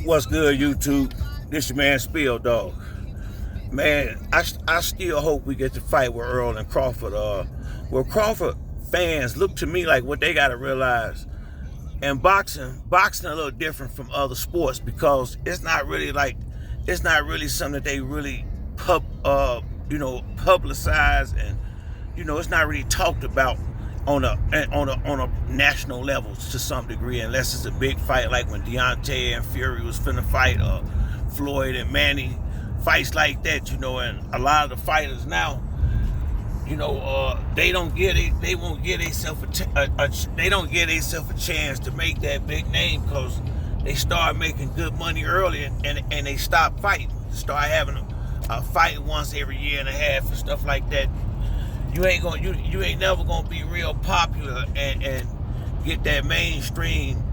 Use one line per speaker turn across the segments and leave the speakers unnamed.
What's good, YouTube? This your man Spill Dog. Man, I still hope we get to fight with Earl and Crawford. Well, Crawford fans look to me like what they got to realize. And boxing a little different from other sports because it's not really something that they really publicize, and it's not really talked about on a national level to some degree, unless it's a big fight like when Deontay and Fury was finna fight, Floyd and Manny, fights like that, and a lot of the fighters now, they won't get themselves a chance to make that big name because they start making good money early, and they stop fighting, start having a fight once every year and a half and stuff like that. You ain't never gonna be real popular and get that mainstream,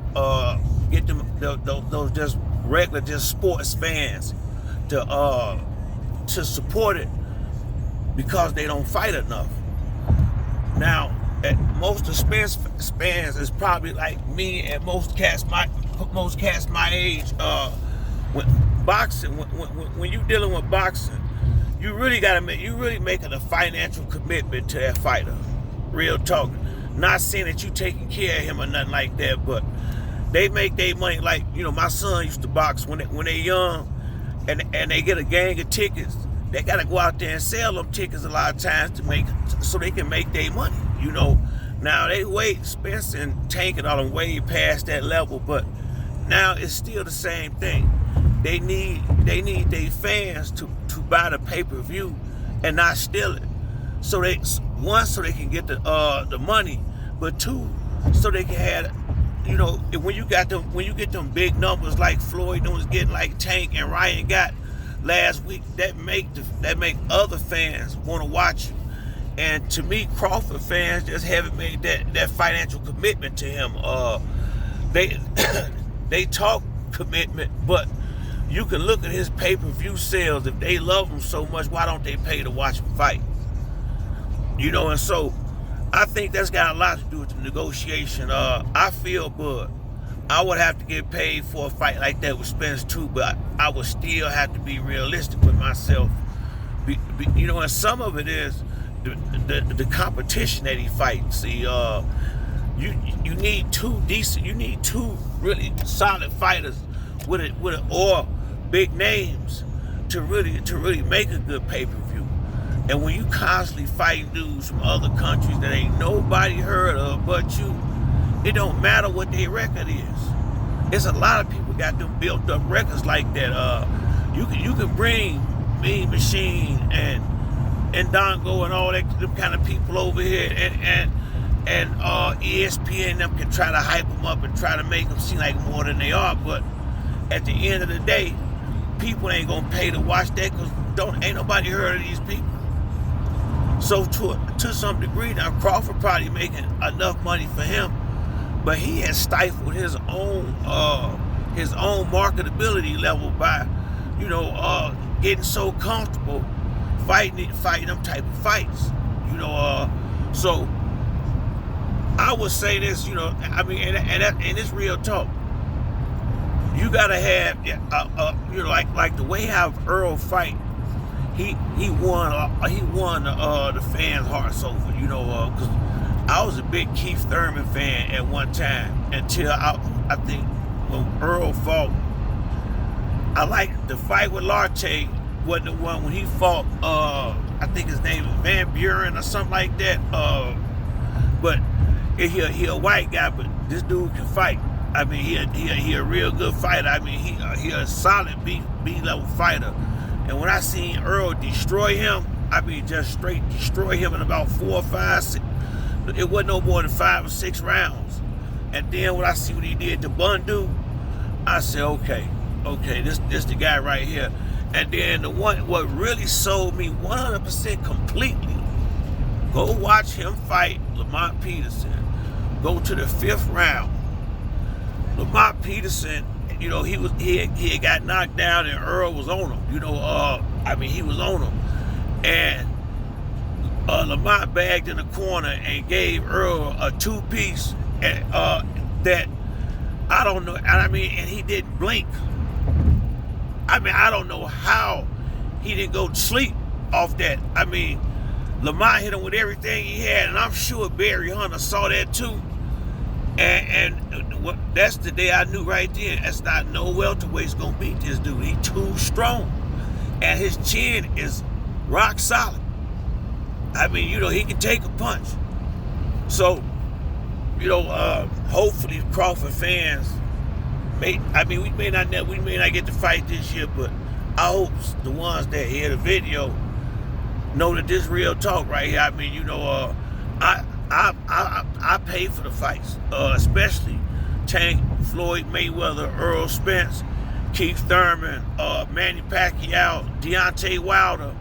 get them those just regular just sports fans to support it because they don't fight enough. Now, most of Spence fans is probably like me and most cats my age. When you dealing with boxing, you really making a financial commitment to that fighter. Real talk. Not saying that you taking care of him or nothing like that, but they make their money. Like, my son used to box when they young, and they get a gang of tickets. They gotta go out there and sell them tickets a lot of times so they can make their money. Now they wait, Spence and Tank and all them way past that level, but now it's still the same thing. They need their fans to buy the pay-per-view and not steal it. So they can get the money, but two, so they can have, when you get them big numbers like Floyd was getting, like Tank and Ryan got last week, that make other fans want to watch you. And to me, Crawford fans just haven't made that financial commitment to him. They talk commitment, but you can look at his pay-per-view sales. If they love him so much, why don't they pay to watch him fight? And so I think that's got a lot to do with the negotiation. I feel good. I would have to get paid for a fight like that with Spence too, but I would still have to be realistic with myself. And some of it is the competition that he fights. See, you need two really solid fighters with it or big names to really make a good pay-per-view. And when you constantly fight dudes from other countries that ain't nobody heard of but you, it don't matter what their record is. There's a lot of people got them built up records like that. You can bring Mean Machine and Dongo and all them kind of people over here, and ESPN them can try to hype them up and try to make them seem like more than they are, but at the end of the day, people ain't gonna pay to watch that because ain't nobody heard of these people. So to some degree now, Crawford probably making enough money for him, but he has stifled his own marketability level by, getting so comfortable fighting them type of fights. So I would say this, and it's real talk. You gotta have, like the way how Earl fight. He won the fans' hearts over. Because I was a big Keith Thurman fan at one time until I think when Earl fought. I liked the fight with Lartey. Wasn't the one when he fought. I think his name was Van Buren or something like that. But he a white guy, but this dude can fight. He a real good fighter. He a solid B level fighter. And when I seen Earl destroy him, just straight destroy him in about 4 or 5, 6, it wasn't no more than 5 or 6 rounds. And then when I see what he did to Bundu, I said, okay, this the guy right here. And then what really sold me 100% completely, go watch him fight Lamont Peterson. Go to the 5th round. Lamont Peterson, he had got knocked down and Earl was on him. He was on him. And Lamont bagged in the corner and gave Earl a 2-piece that I don't know. And he didn't blink. I mean, I don't know how he didn't go to sleep off that. I mean, Lamont hit him with everything he had, and I'm sure Barry Hunter saw that too. And that's the day I knew right then, that's not no welterweight's gonna beat this dude. He too strong, and his chin is rock solid. I mean, you know, he can take a punch. So, you know, hopefully Crawford fans we may not get to fight this year, but I hope the ones that hear the video know that this real talk right here. I mean, you know, I pay for the fights, especially Tank, Floyd Mayweather, Earl Spence, Keith Thurman, Manny Pacquiao, Deontay Wilder,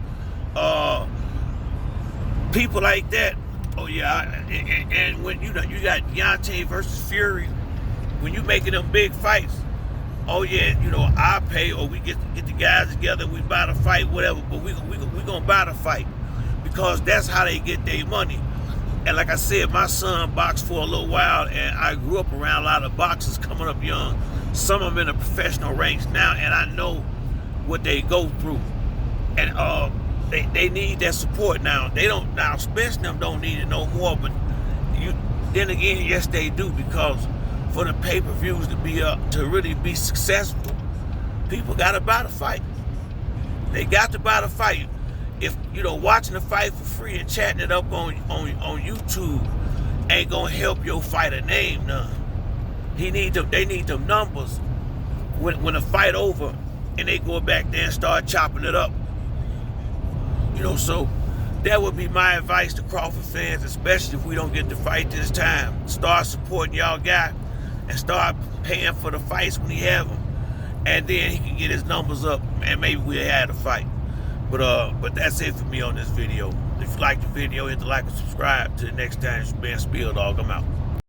people like that. Oh yeah, and when you got Deontay versus Fury, when you making them big fights, oh yeah, you know, I pay, or we get the guys together, we buy the fight, whatever. But we gonna buy the fight because that's how they get their money. And like I said, my son boxed for a little while, and I grew up around a lot of boxers coming up young. Some of them in the professional ranks now, and I know what they go through. And they need that support now. Now Spence and them don't need it no more, but then again, yes they do, because for the pay-per-views to really be successful, people gotta buy the fight. They got to buy the fight. If you know, watching the fight for free and chatting it up on YouTube ain't gonna help your fighter name none. They need them numbers when the fight over and they go back there and start chopping it up. You know, so that would be my advice to Crawford fans, especially if we don't get to fight this time. Start supporting y'all guy and start paying for the fights when he have them, and then he can get his numbers up, and maybe we'll have a fight. But that's it for me on this video. If you like the video, hit the like and subscribe. Till the next time, it's been Spill Dog. I'm out.